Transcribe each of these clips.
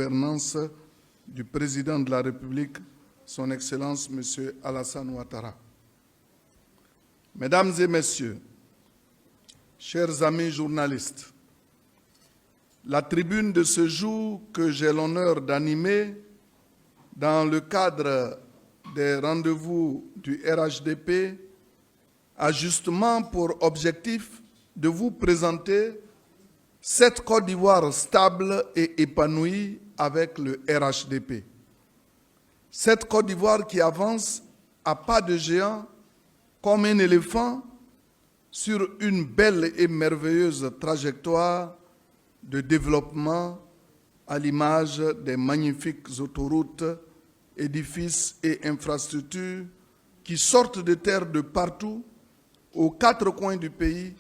gouvernance du président de la République, son Excellence M. Alassane Ouattara. Mesdames et Messieurs, chers amis journalistes, la tribune de ce jour que j'ai l'honneur d'animer dans le cadre des rendez-vous du RHDP a justement pour objectif de vous présenter cette Côte d'Ivoire stable et épanouie avec le RHDP. Cette Côte d'Ivoire qui avance à pas de géant comme un éléphant sur une belle et merveilleuse trajectoire de développement à l'image des magnifiques autoroutes, édifices et infrastructures qui sortent de terre de partout, aux quatre coins du pays,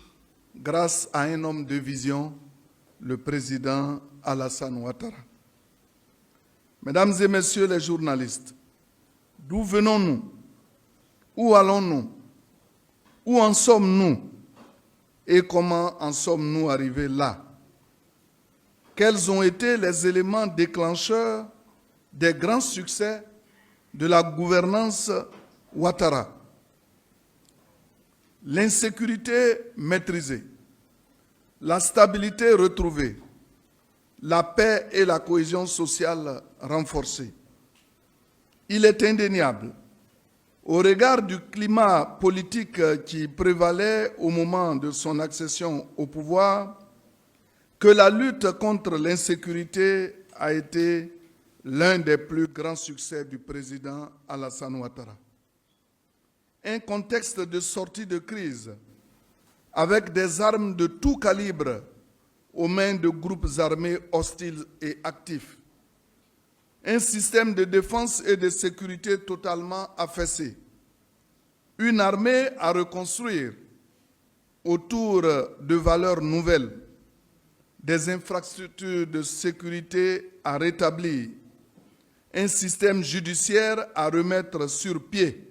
grâce à un homme de vision, le président Alassane Ouattara. Mesdames et Messieurs les journalistes, d'où venons-nous? Où allons-nous? Où en sommes-nous? Et comment en sommes-nous arrivés là? Quels ont été les éléments déclencheurs des grands succès de la gouvernance Ouattara? L'insécurité maîtrisée, la stabilité retrouvée, la paix et la cohésion sociale renforcées. Il est indéniable, au regard du climat politique qui prévalait au moment de son accession au pouvoir, que la lutte contre l'insécurité a été l'un des plus grands succès du président Alassane Ouattara. Un contexte de sortie de crise avec des armes de tout calibre aux mains de groupes armés hostiles et actifs. Un système de défense et de sécurité totalement affaissé. Une armée à reconstruire autour de valeurs nouvelles. Des infrastructures de sécurité à rétablir. Un système judiciaire à remettre sur pied.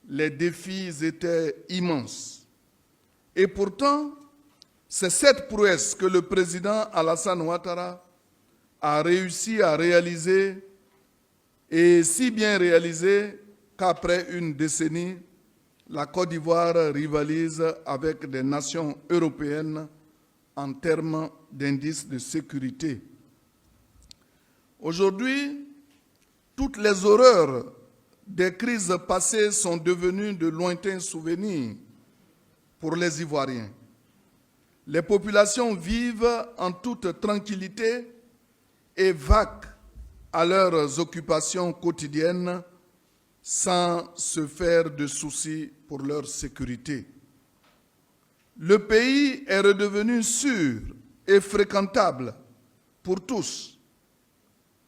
Les défis étaient immenses. Et pourtant, c'est cette prouesse que le président Alassane Ouattara a réussi à réaliser, et si bien réalisé qu'après une décennie, la Côte d'Ivoire rivalise avec des nations européennes en termes d'indices de sécurité. Aujourd'hui, toutes les horreurs des crises passées sont devenues de lointains souvenirs pour les Ivoiriens. Les populations vivent en toute tranquillité et vaquent à leurs occupations quotidiennes sans se faire de soucis pour leur sécurité. Le pays est redevenu sûr et fréquentable pour tous.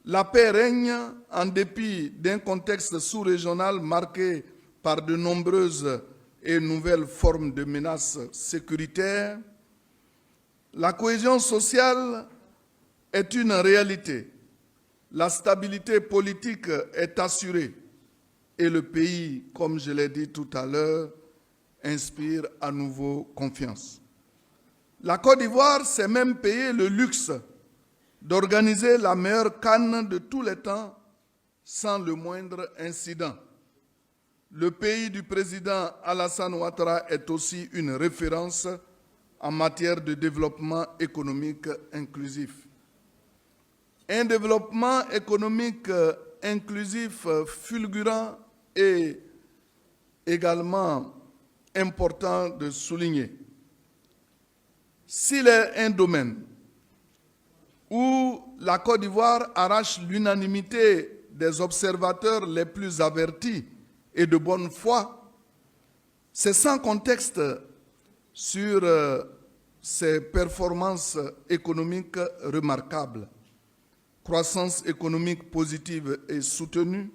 La paix règne en dépit d'un contexte sous-régional marqué par de nombreuses et nouvelles formes de menaces sécuritaires. La cohésion sociale est une réalité. La stabilité politique est assurée. Et le pays, comme je l'ai dit tout à l'heure, inspire à nouveau confiance. La Côte d'Ivoire s'est même payé le luxe d'organiser la meilleure CAN de tous les temps sans le moindre incident. Le pays du président Alassane Ouattara est aussi une référence en matière de développement économique inclusif. Un développement économique inclusif fulgurant et également important de souligner. S'il est un domaine où la Côte d'Ivoire arrache l'unanimité des observateurs les plus avertis et de bonne foi, c'est sans contexte sur ses performances économiques remarquables. Croissance économique positive et soutenue,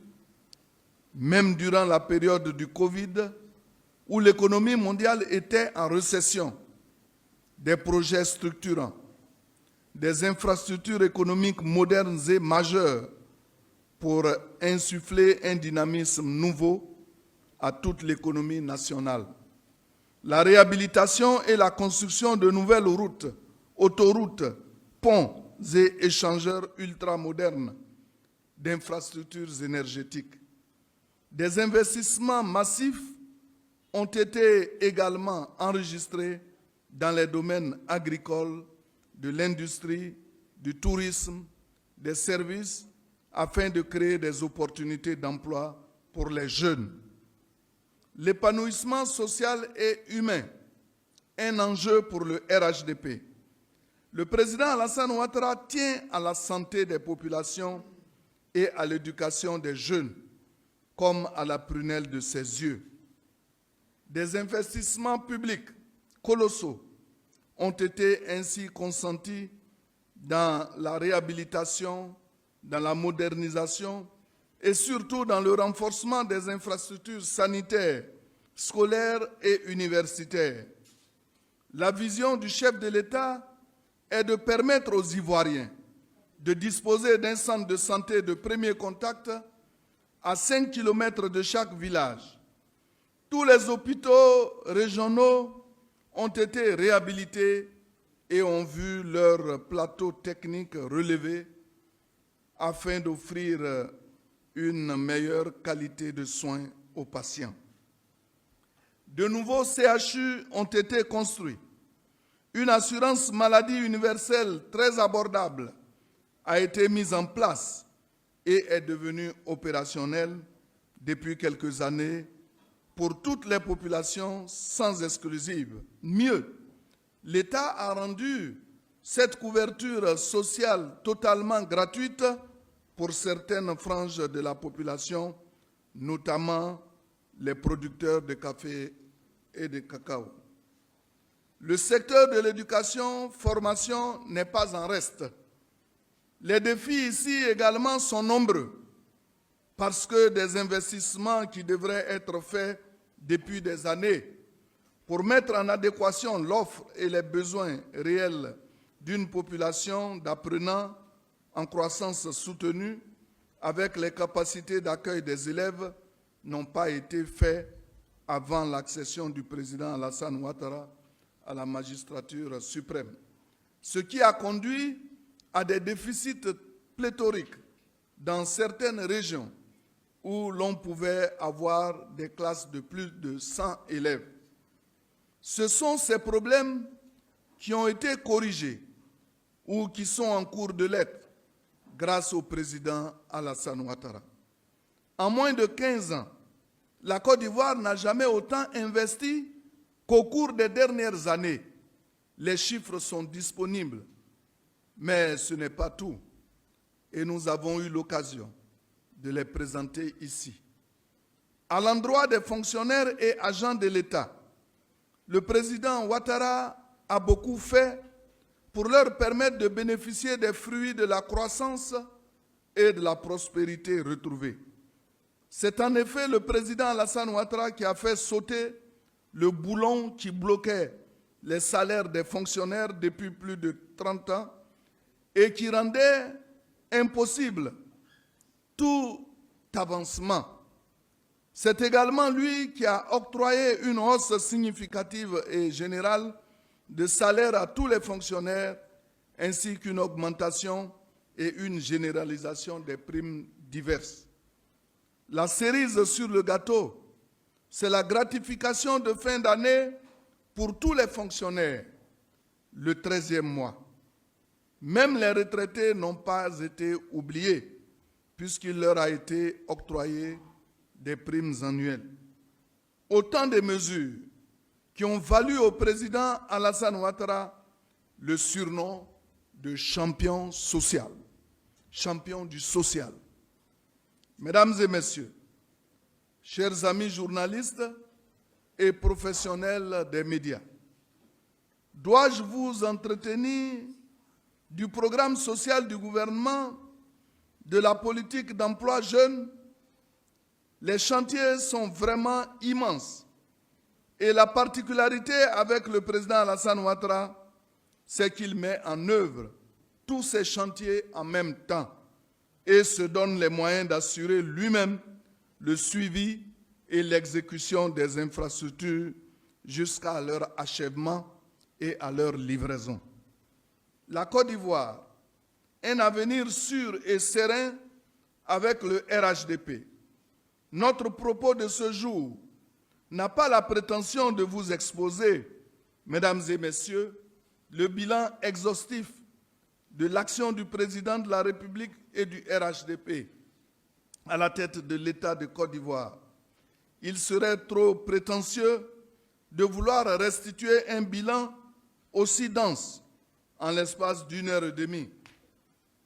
même durant la période du Covid, où l'économie mondiale était en récession. Des projets structurants, des infrastructures économiques modernes et majeures pour insuffler un dynamisme nouveau à toute l'économie nationale. La réhabilitation et la construction de nouvelles routes, autoroutes, ponts, et échangeurs ultramodernes d'infrastructures énergétiques. Des investissements massifs ont été également enregistrés dans les domaines agricoles, de l'industrie, du tourisme, des services, afin de créer des opportunités d'emploi pour les jeunes. L'épanouissement social et humain, un enjeu pour le RHDP. Le président Alassane Ouattara tient à la santé des populations et à l'éducation des jeunes, comme à la prunelle de ses yeux. Des investissements publics colossaux ont été ainsi consentis dans la réhabilitation, dans la modernisation et surtout dans le renforcement des infrastructures sanitaires, scolaires et universitaires. La vision du chef de l'État est de permettre aux Ivoiriens de disposer d'un centre de santé de premier contact à 5 km de chaque village. Tous les hôpitaux régionaux ont été réhabilités et ont vu leur plateau technique relevé afin d'offrir une meilleure qualité de soins aux patients. De nouveaux CHU ont été construits. Une assurance maladie universelle très abordable a été mise en place et est devenue opérationnelle depuis quelques années pour toutes les populations sans exclusive. Mieux, l'État a rendu cette couverture sociale totalement gratuite pour certaines franges de la population, notamment les producteurs de café et de cacao. Le secteur de l'éducation-formation n'est pas en reste. Les défis ici également sont nombreux parce que des investissements qui devraient être faits depuis des années pour mettre en adéquation l'offre et les besoins réels d'une population d'apprenants en croissance soutenue avec les capacités d'accueil des élèves n'ont pas été faits avant l'accession du président Alassane Ouattara à la magistrature suprême, ce qui a conduit à des déficits pléthoriques dans certaines régions où l'on pouvait avoir des classes de plus de 100 élèves. Ce sont ces problèmes qui ont été corrigés ou qui sont en cours de l'être grâce au président Alassane Ouattara. En moins de 15 ans, la Côte d'Ivoire n'a jamais autant investi qu'au cours des dernières années. Les chiffres sont disponibles, mais ce n'est pas tout. Et nous avons eu l'occasion de les présenter ici. À l'endroit des fonctionnaires et agents de l'État, le président Ouattara a beaucoup fait pour leur permettre de bénéficier des fruits de la croissance et de la prospérité retrouvée. C'est en effet le président Alassane Ouattara qui a fait sauter le boulon qui bloquait les salaires des fonctionnaires depuis plus de 30 ans et qui rendait impossible tout avancement. C'est également lui qui a octroyé une hausse significative et générale de salaire à tous les fonctionnaires, ainsi qu'une augmentation et une généralisation des primes diverses. La cerise sur le gâteau, c'est la gratification de fin d'année pour tous les fonctionnaires, le 13e mois. Même les retraités n'ont pas été oubliés, puisqu'il leur a été octroyé des primes annuelles. Autant de mesures qui ont valu au président Alassane Ouattara le surnom de champion social, champion du social. Mesdames et messieurs, chers amis journalistes et professionnels des médias, dois-je vous entretenir du programme social du gouvernement, de la politique d'emploi jeune? Les chantiers sont vraiment immenses. Et la particularité avec le président Alassane Ouattara, c'est qu'il met en œuvre tous ces chantiers en même temps et se donne les moyens d'assurer lui-même le suivi et l'exécution des infrastructures jusqu'à leur achèvement et à leur livraison. La Côte d'Ivoire un avenir sûr et serein avec le RHDP. Notre propos de ce jour n'a pas la prétention de vous exposer, mesdames et messieurs, le bilan exhaustif de l'action du président de la République et du RHDP à la tête de l'État de Côte d'Ivoire. Il serait trop prétentieux de vouloir restituer un bilan aussi dense en l'espace d'1 heure et demie.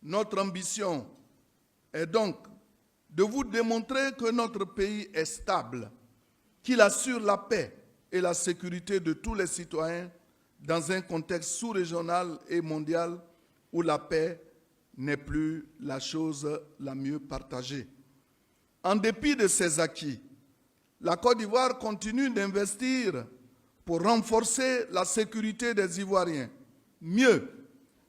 Notre ambition est donc de vous démontrer que notre pays est stable, qu'il assure la paix et la sécurité de tous les citoyens dans un contexte sous-régional et mondial où la paix n'est plus la chose la mieux partagée. En dépit de ces acquis, la Côte d'Ivoire continue d'investir pour renforcer la sécurité des Ivoiriens. Mieux,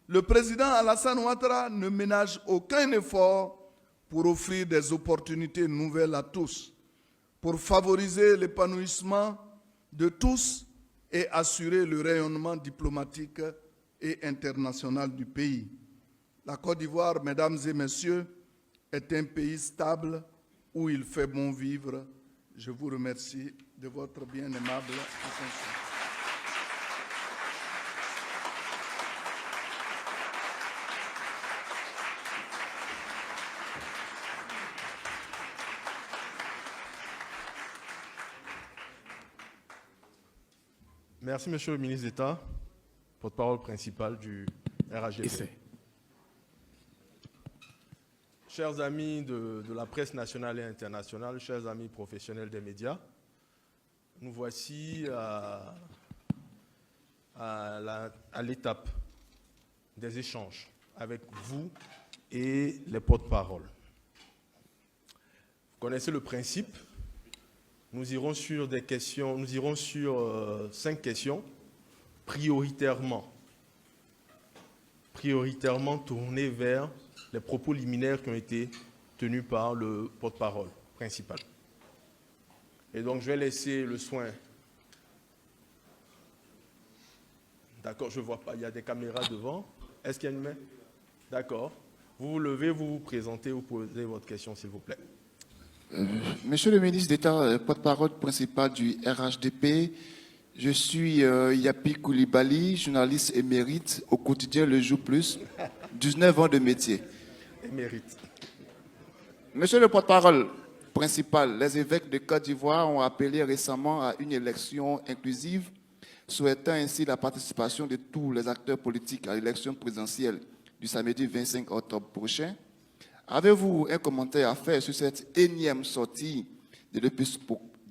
le président Alassane Ouattara ne ménage aucun effort pour offrir des opportunités nouvelles à tous, pour favoriser l'épanouissement de tous et assurer le rayonnement diplomatique et international du pays. La Côte d'Ivoire, mesdames et messieurs, est un pays stable où il fait bon vivre. Je vous remercie de votre bien aimable attention. Merci, Monsieur le ministre d'État, porte-parole principal du RHDP. Chers amis de la presse nationale et internationale, chers amis professionnels des médias, nous voici à l'étape des échanges avec vous et les porte-paroles. Vous connaissez le principe. Nous irons sur des questions, nous irons sur 5 questions prioritairement tournées vers les propos liminaires qui ont été tenus par le porte-parole principal. Et donc, je vais laisser le soin. D'accord, je ne vois pas, il y a des caméras devant. Est-ce qu'il y a une main? D'accord. Vous vous levez, vous vous présentez, vous posez votre question, s'il vous plaît. Monsieur le ministre d'État, porte-parole principal du RHDP, je suis Yapi Koulibaly, journaliste émérite au quotidien Le Jour Plus, 19 ans de métier. Émérite. Monsieur le porte-parole principal, les évêques de Côte d'Ivoire ont appelé récemment à une élection inclusive, souhaitant ainsi la participation de tous les acteurs politiques à l'élection présidentielle du samedi 25 octobre prochain. Avez-vous un commentaire à faire sur cette énième sortie de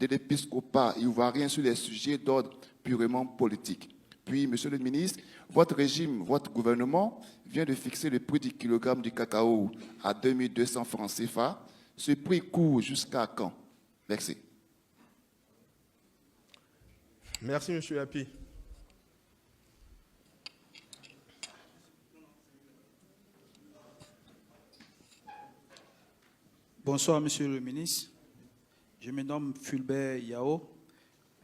l'épiscopat ivoirien sur les sujets d'ordre purement politique? Puis, monsieur le ministre, votre régime, votre gouvernement vient de fixer le prix du kilogramme du cacao à 2200 francs CFA. Ce prix court jusqu'à quand? Merci. Merci, monsieur Yapi. Bonsoir, monsieur le ministre. Je me nomme Fulbert Yao.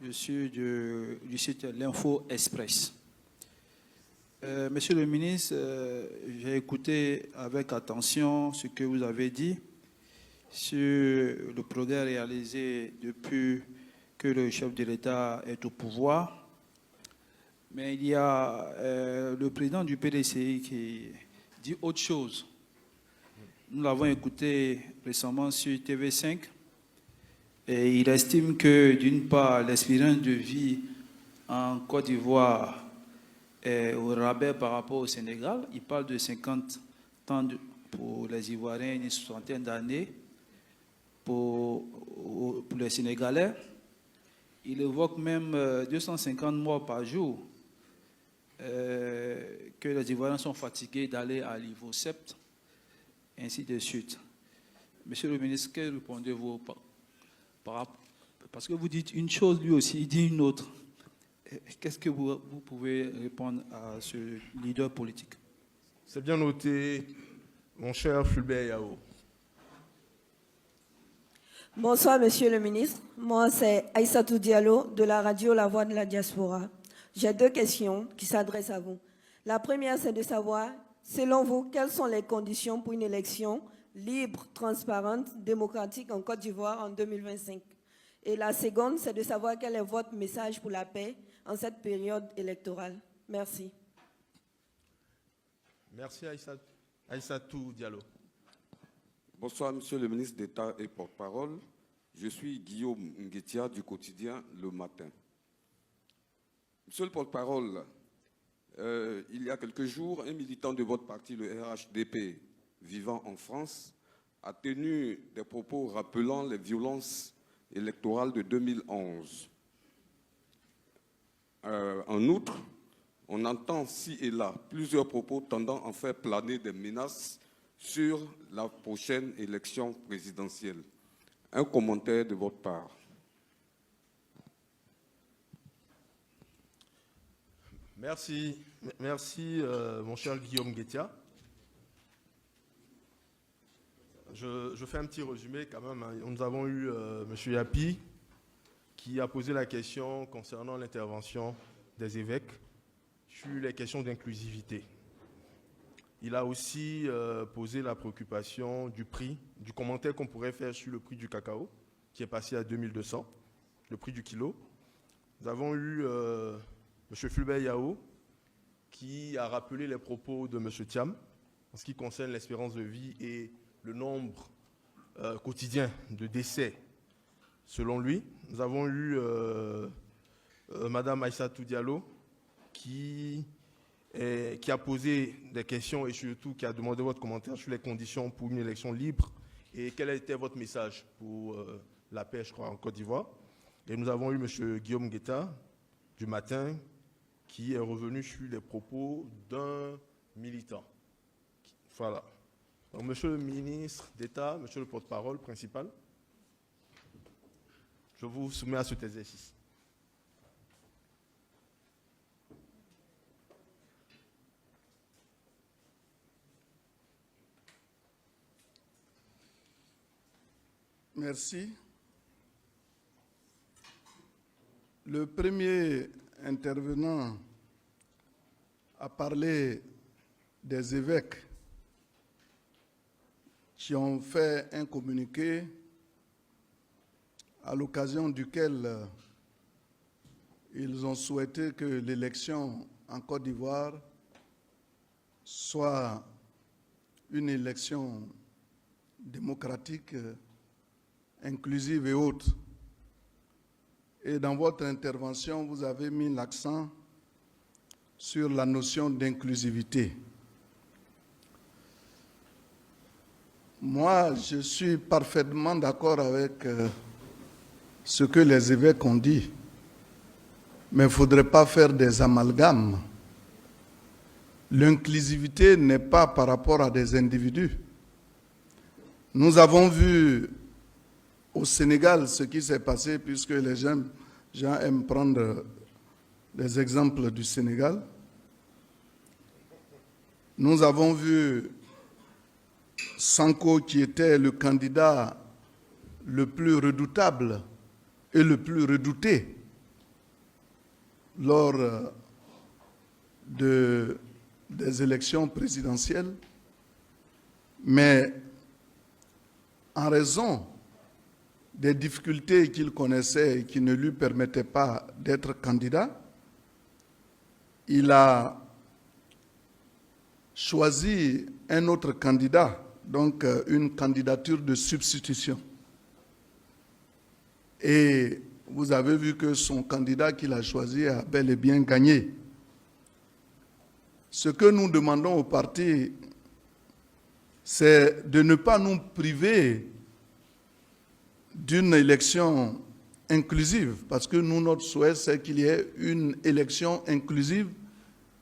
Je suis du site L'Info Express. Monsieur le ministre, j'ai écouté avec attention ce que vous avez dit sur le progrès réalisé depuis que le chef de l'État est au pouvoir. Mais il y a le président du PDCI qui dit autre chose. Nous l'avons écouté récemment sur TV5 et il estime que d'une part l'espérance de vie en Côte d'Ivoire est au rabais par rapport au Sénégal. Il parle de 50 ans pour les Ivoiriens et une soixantaine d'années pour les Sénégalais. Il évoque même 250 morts par jour, que les Ivoiriens sont fatigués d'aller à l'Ivosept, ainsi de suite. Monsieur le ministre, que répondez-vous parce que vous dites une chose, lui aussi, il dit une autre. Qu'est-ce que vous pouvez répondre à ce leader politique? C'est bien noté, mon cher Fulbert Yao. Bonsoir, monsieur le ministre. Moi, c'est Aïssatou Diallo de la radio La Voix de la Diaspora. J'ai 2 questions qui s'adressent à vous. La première, c'est de savoir selon vous, quelles sont les conditions pour une élection libre, transparente, démocratique en Côte d'Ivoire en 2025? Et la seconde, c'est de savoir quel est votre message pour la paix en cette période électorale. Merci. Merci Aïssatou Diallo. Bonsoir, Monsieur le ministre d'État et porte-parole. Je suis Guillaume Nguetia du quotidien Le Matin. Monsieur le porte-parole, il y a quelques jours, un militant de votre parti, le RHDP, vivant en France, a tenu des propos rappelant les violences électorales de 2011. En outre, on entend ci et là plusieurs propos tendant à faire planer des menaces sur la prochaine élection présidentielle. Un commentaire de votre part. Merci, mon cher Guillaume Nguetia. Je fais un petit résumé quand même. Nous avons eu M. Yapi qui a posé la question concernant l'intervention des évêques sur les questions d'inclusivité. Il a aussi posé la préoccupation du prix, du commentaire qu'on pourrait faire sur le prix du cacao, qui est passé à 2200, le prix du kilo. Nous avons eu M. Fulbert Yao, qui a rappelé les propos de M. Thiam en ce qui concerne l'espérance de vie et le nombre quotidien de décès selon lui. Nous avons eu Mme Aïssatou Diallo, qui a posé des questions et surtout qui a demandé votre commentaire sur les conditions pour une élection libre et quel était votre message pour la paix, je crois, en Côte d'Ivoire. Et nous avons eu M. Guillaume Nguetia du Matin qui est revenu sur les propos d'un militant. Voilà. Donc, Monsieur le ministre d'État, Monsieur le porte-parole principal, je vous soumets à cet exercice. Merci. Le premier intervenant a parlé des évêques qui ont fait un communiqué à l'occasion duquel ils ont souhaité que l'élection en Côte d'Ivoire soit une élection démocratique, inclusive et autre. Et dans votre intervention, vous avez mis l'accent sur la notion d'inclusivité. Moi, je suis parfaitement d'accord avec ce que les évêques ont dit, mais il ne faudrait pas faire des amalgames. L'inclusivité n'est pas par rapport à des individus. Nous avons vu au Sénégal ce qui s'est passé, puisque les gens aiment prendre des exemples du Sénégal. Nous avons vu Sanko, qui était le candidat le plus redoutable et le plus redouté lors des élections présidentielles, mais en raison des difficultés qu'il connaissait et qui ne lui permettaient pas d'être candidat, il a choisi un autre candidat, donc une candidature de substitution. Et vous avez vu que son candidat qu'il a choisi a bel et bien gagné. Ce que nous demandons au parti, c'est de ne pas nous priver d'une élection inclusive, parce que nous, notre souhait, c'est qu'il y ait une élection inclusive,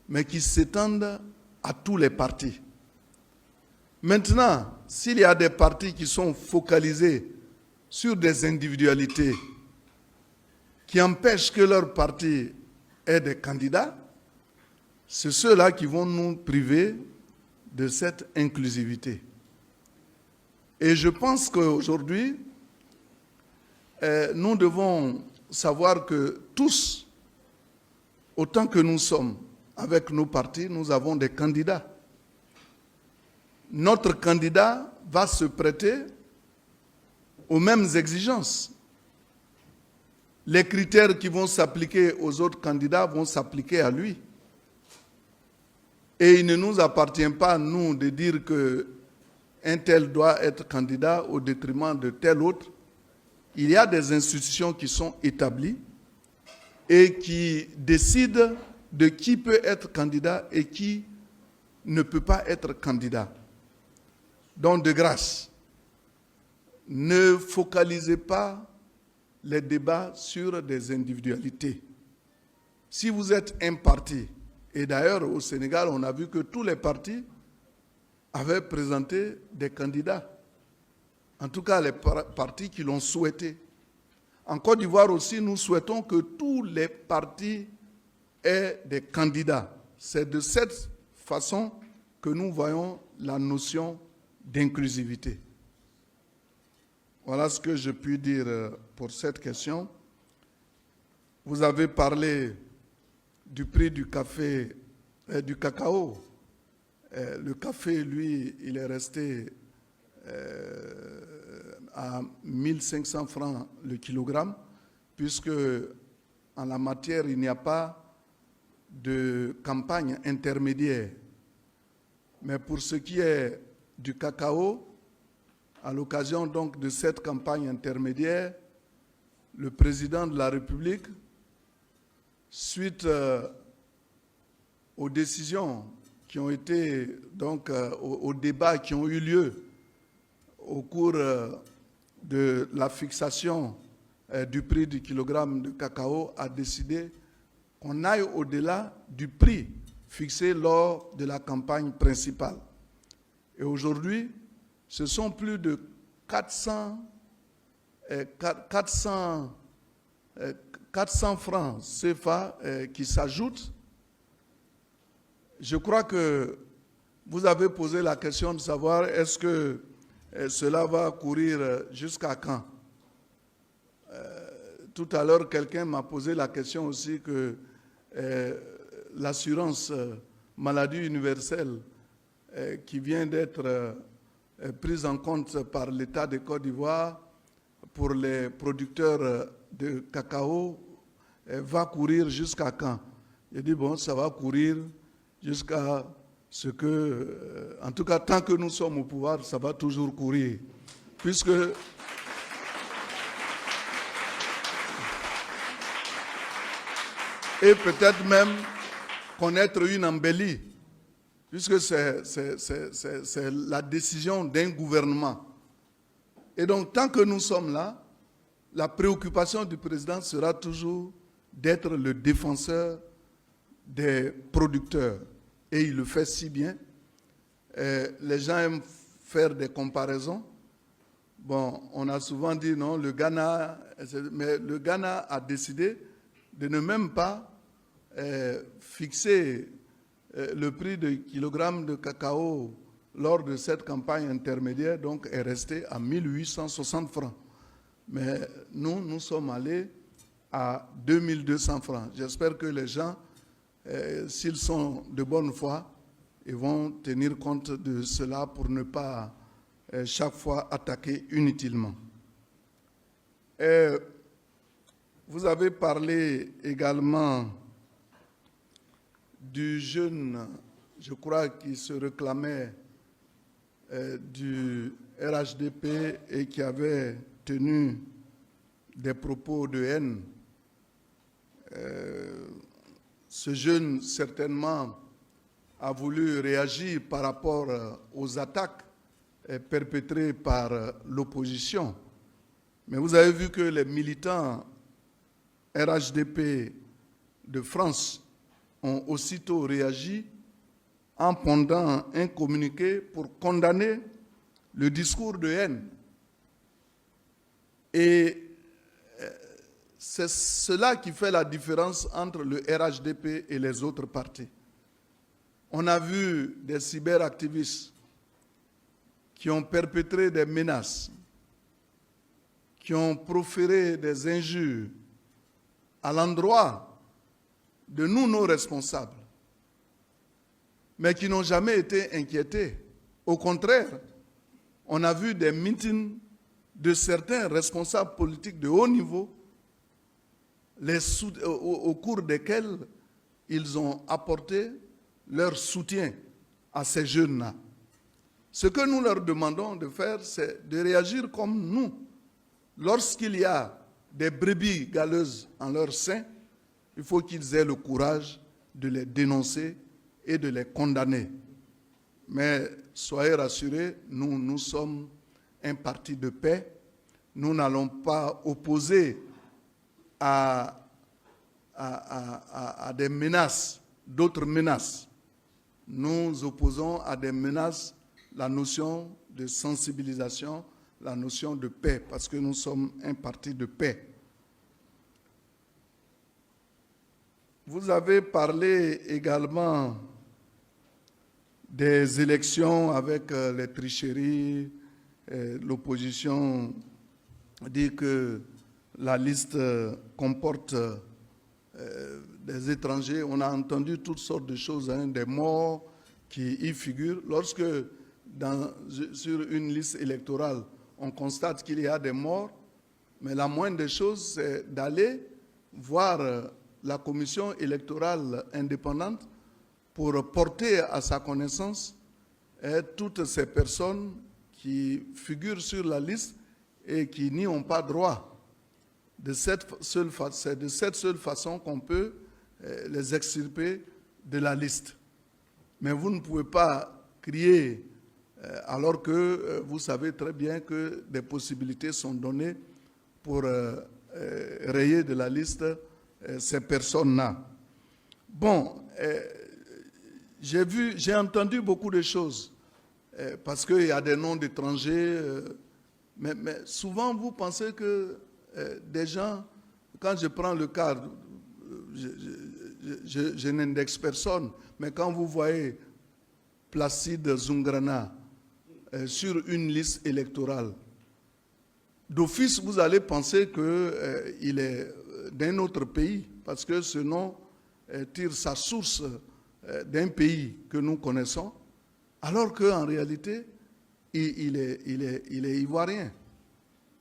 mais qui s'étende à tous les partis. Maintenant, s'il y a des partis qui sont focalisés sur des individualités qui empêchent que leur parti ait des candidats, c'est ceux-là qui vont nous priver de cette inclusivité. Et je pense qu'aujourd'hui, nous devons savoir que tous, autant que nous sommes, avec nos partis, nous avons des candidats. notre candidat va se prêter aux mêmes exigences. Les critères qui vont s'appliquer aux autres candidats vont s'appliquer à lui. Et il ne nous appartient pas, nous, de dire qu'un tel doit être candidat au détriment de tel autre. Il y a des institutions qui sont établies et qui décident de qui peut être candidat et qui ne peut pas être candidat. Donc, de grâce, ne focalisez pas les débats sur des individualités. Si vous êtes un parti, et d'ailleurs au Sénégal, on a vu que tous les partis avaient présenté des candidats. En tout cas, les partis qui l'ont souhaité. En Côte d'Ivoire aussi, nous souhaitons que tous les partis aient des candidats. C'est de cette façon que nous voyons la notion d'inclusivité. Voilà ce que je puis dire pour cette question. Vous avez parlé du prix du café, du cacao. Le café, lui, il est resté à 1500 francs le kilogramme, puisque en la matière, il n'y a pas de campagne intermédiaire. Mais pour ce qui est du cacao, à l'occasion donc de cette campagne intermédiaire, le président de la République, suite aux décisions qui ont été, donc aux débats qui ont eu lieu au cours de la fixation du prix du kilogramme de cacao, a décidé qu'on aille au-delà du prix fixé lors de la campagne principale. Et aujourd'hui, ce sont plus de 400 francs CFA qui s'ajoutent. Je crois que vous avez posé la question de savoir est-ce que cela va courir jusqu'à quand. Tout à l'heure, quelqu'un m'a posé la question aussi que l'assurance maladie universelle qui vient d'être prise en compte par l'État de Côte d'Ivoire pour les producteurs de cacao va courir jusqu'à quand? J'ai dit, bon, ça va courir jusqu'à ce que, en tout cas, tant que nous sommes au pouvoir, ça va toujours courir. Puisque et peut-être même connaître une embellie, puisque c'est la décision d'un gouvernement. Et donc, tant que nous sommes là, la préoccupation du président sera toujours d'être le défenseur des producteurs. Et il le fait si bien. Les gens aiment faire des comparaisons. Bon, on a souvent dit non, le Ghana, mais le Ghana a décidé de ne même pas fixer le prix de kilogramme de cacao lors de cette campagne intermédiaire, donc est resté à 1860 francs. Mais nous sommes allés à 2200 francs. J'espère que les gens, s'ils sont de bonne foi, ils vont tenir compte de cela pour ne pas chaque fois attaquer inutilement. Vous avez parlé également du jeune, je crois, qui se réclamait du RHDP et qui avait tenu des propos de haine. Ce jeune, certainement, a voulu réagir par rapport aux attaques perpétrées par l'opposition. Mais vous avez vu que les militants RHDP de France ont aussitôt réagi en pondant un communiqué pour condamner le discours de haine. Et c'est cela qui fait la différence entre le RHDP et les autres partis. On a vu des cyberactivistes qui ont perpétré des menaces, qui ont proféré des injures à l'endroit de nous, nos responsables, mais qui n'ont jamais été inquiétés Au contraire, on a vu des meetings de certains responsables politiques de haut niveau au cours desquels ils ont apporté leur soutien à ces jeunes-là. Ce que nous leur demandons de faire, c'est de réagir comme nous. Lorsqu'il y a des brebis galeuses en leur sein, il faut qu'ils aient le courage de les dénoncer et de les condamner. Mais soyez rassurés, nous sommes un parti de paix. Nous n'allons pas opposer à des menaces, d'autres menaces. Nous opposons à des menaces la notion de sensibilisation, la notion de paix, parce que nous sommes un parti de paix. Vous avez parlé également des élections avec les tricheries. L'opposition dit que la liste comporte des étrangers. On a entendu toutes sortes de choses, des morts qui y figurent. Lorsque sur une liste électorale, on constate qu'il y a des morts, mais la moindre des choses, c'est d'aller voir la commission électorale indépendante pour porter à sa connaissance toutes ces personnes qui figurent sur la liste et qui n'y ont pas droit. C'est de cette seule façon qu'on peut les extirper de la liste. Mais vous ne pouvez pas crier alors que vous savez très bien que des possibilités sont données pour rayer de la liste ces personnes-là. Bon, j'ai entendu beaucoup de choses parce qu'il y a des noms d'étrangers, mais souvent vous pensez que des gens, quand je prends le cas, je n'indexe personne, mais quand vous voyez Placide Zungrana sur une liste électorale, d'office vous allez penser qu'il est d'un autre pays, parce que ce nom tire sa source d'un pays que nous connaissons, alors qu'en réalité, il est ivoirien.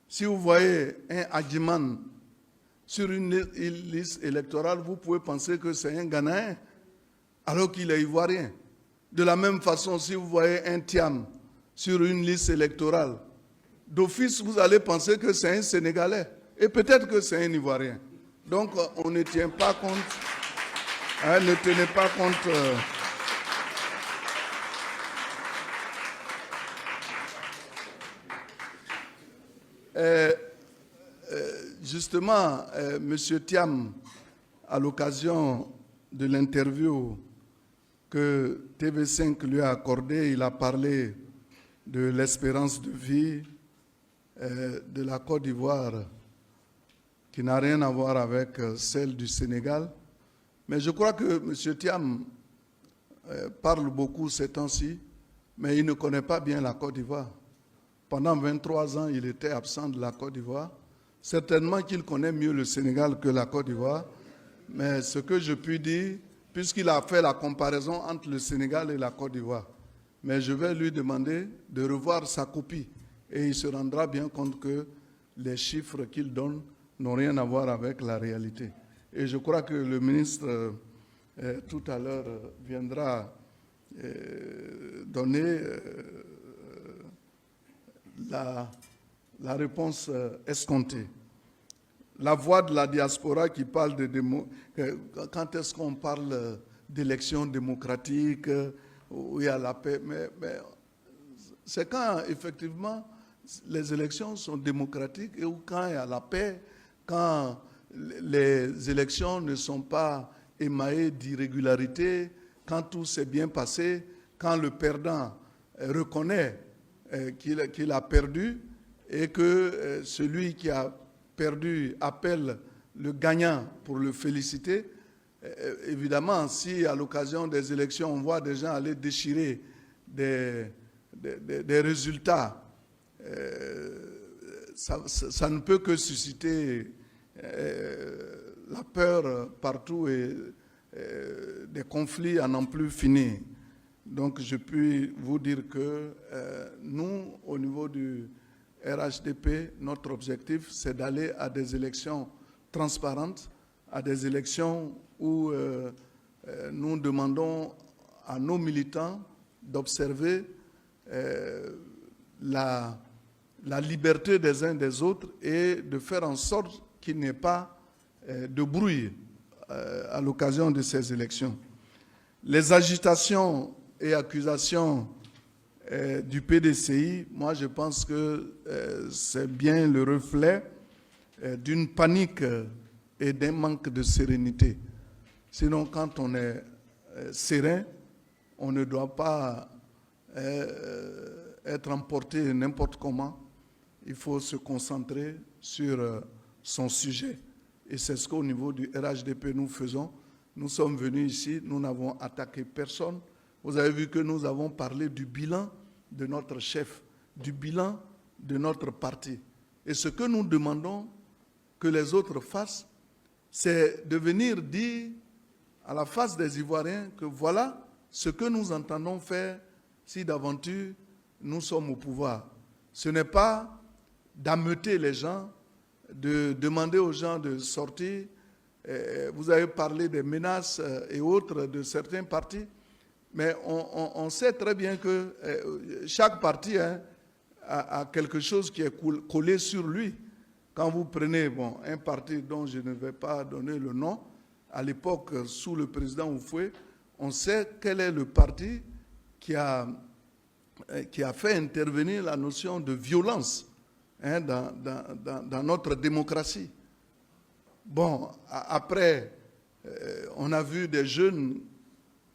Si vous voyez un Adjiman sur une liste électorale, vous pouvez penser que c'est un Ghanéen, alors qu'il est ivoirien. De la même façon, si vous voyez un Thiam sur une liste électorale, d'office, vous allez penser que c'est un Sénégalais. Et peut-être que c'est un Ivoirien. Donc, on ne tient pas compte. Ne tenez pas compte. Justement, M. Thiam, à l'occasion de l'interview que TV5 lui a accordée, il a parlé de l'espérance de vie de la Côte d'Ivoire, qui n'a rien à voir avec celle du Sénégal. Mais je crois que M. Thiam parle beaucoup ces temps-ci, mais il ne connaît pas bien la Côte d'Ivoire. Pendant 23 ans, il était absent de la Côte d'Ivoire. Certainement qu'il connaît mieux le Sénégal que la Côte d'Ivoire, mais ce que je puis dire, puisqu'il a fait la comparaison entre le Sénégal et la Côte d'Ivoire, mais je vais lui demander de revoir sa copie et il se rendra bien compte que les chiffres qu'il donne n'ont rien à voir avec la réalité. Et je crois que le ministre, tout à l'heure, viendra donner la réponse escomptée. La voix de la diaspora qui parle quand est-ce qu'on parle d'élections démocratiques, où il y a la paix, mais c'est quand effectivement les élections sont démocratiques et quand il y a la paix, quand les élections ne sont pas émaillées d'irrégularités, quand tout s'est bien passé, quand le perdant reconnaît qu'il a perdu et que celui qui a perdu appelle le gagnant pour le féliciter. Évidemment, si à l'occasion des élections, on voit des gens aller déchirer des résultats, ça ne peut que susciter la peur partout et des conflits à n'en plus finir. Donc, je puis vous dire que nous, au niveau du RHDP, notre objectif, c'est d'aller à des élections transparentes, à des élections où nous demandons à nos militants d'observer la liberté des uns des autres et de faire en sorte qu'il n'y ait pas de bruit à l'occasion de ces élections. Les agitations et accusations du PDCI, moi je pense que c'est bien le reflet d'une panique et d'un manque de sérénité. Sinon, quand on est serein, on ne doit pas être emporté n'importe comment. Il faut se concentrer sur son sujet. Et c'est ce qu'au niveau du RHDP nous faisons. Nous sommes venus ici, nous n'avons attaqué personne. Vous avez vu que nous avons parlé du bilan de notre chef, du bilan de notre parti. Et ce que nous demandons que les autres fassent, c'est de venir dire à la face des Ivoiriens que voilà ce que nous entendons faire si d'aventure nous sommes au pouvoir. Ce n'est pas d'ameuter les gens, de demander aux gens de sortir. Vous avez parlé des menaces et autres de certains partis, mais on sait très bien que chaque parti a quelque chose qui est collé sur lui. Quand vous prenez un parti dont je ne vais pas donner le nom, à l'époque, sous le président Oufoué, on sait quel est le parti qui a fait intervenir la notion de violence dans notre démocratie. Bon, après, on a vu des jeunes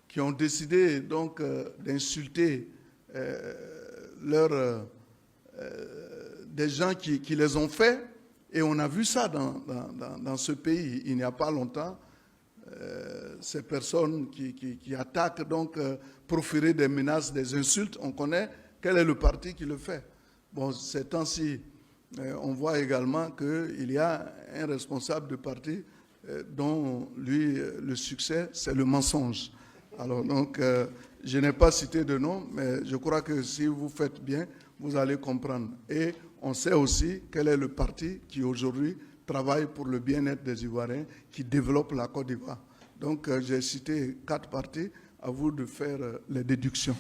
qui ont décidé donc d'insulter des gens qui les ont faits, et on a vu ça dans ce pays il n'y a pas longtemps. Ces personnes qui attaquent, donc proférer des menaces, des insultes, on connaît quel est le parti qui le fait. Bon, ces temps-ci, on voit également qu'il y a un responsable de parti dont, lui, le succès, c'est le mensonge. Alors, donc, je n'ai pas cité de nom, mais je crois que si vous faites bien, vous allez comprendre. Et on sait aussi quel est le parti qui, aujourd'hui, travaille pour le bien-être des Ivoiriens, qui développe la Côte d'Ivoire. Donc, j'ai cité 4 partis, à vous de faire les déductions.